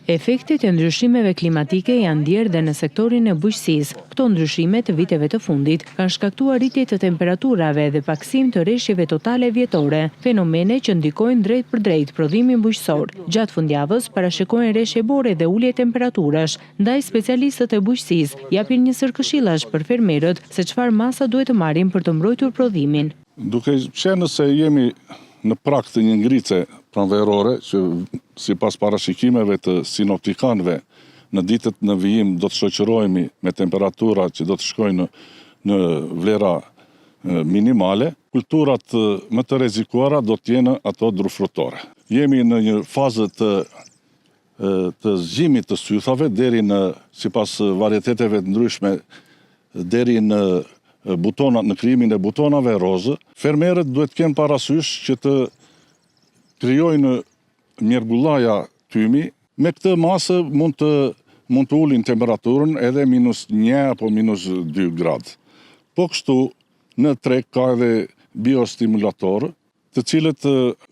Efektet e ndryshimeve klimatike janë ndjerë dhe në sektorin e bujqësisë. Këto ndryshime të viteve të fundit kanë shkaktuar rritje të temperaturave dhe paksim të rreshjeve totale vjetore, fenomene që ndikojnë drejt për drejt prodhimin bujqësor. Gjatë fundjavës parashikohen rreshje bore dhe ulje temperaturash, ndaj specialistët e bujqësisë japin një sër këshillash për fermerët se çfarë masa duhet të marrin për të mbrojtur prodhimin. Duke qenë se jemi në prag të një ngritje pranverore që sipas parashikimeve të sinoptikanëve në ditët në vijim do të shoqërohemi me temperatura që do të shkojnë në vlera minimale, kulturat më të rrezikuara do të jenë ato drufrutore. Jemi në një fazë të zgjimit të sythave deri në sipas varieteteve të ndryshme deri në krijimin e butonave rozë. Fermerët duhet kenë parasysh që të krijojnë mjergullaja tymi. Me këtë masë mund të ulin temperaturën edhe -1 apo -2 gradë. Po kështu në treg ka edhe biostimulatorë, të cilët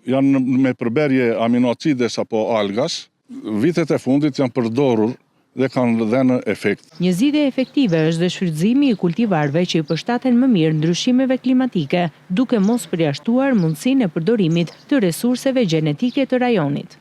janë me përberje aminoacides apo algas. Vitet e fundit janë përdorur dhe kanë dhënë efekt. Një zgjidhje efektive është dhe shfrytëzimi i kultivarëve që i përshtaten më mirë ndryshimeve klimatike, duke mos përjashtuar mundësinë e përdorimit të resurseve gjenetike të rajonit.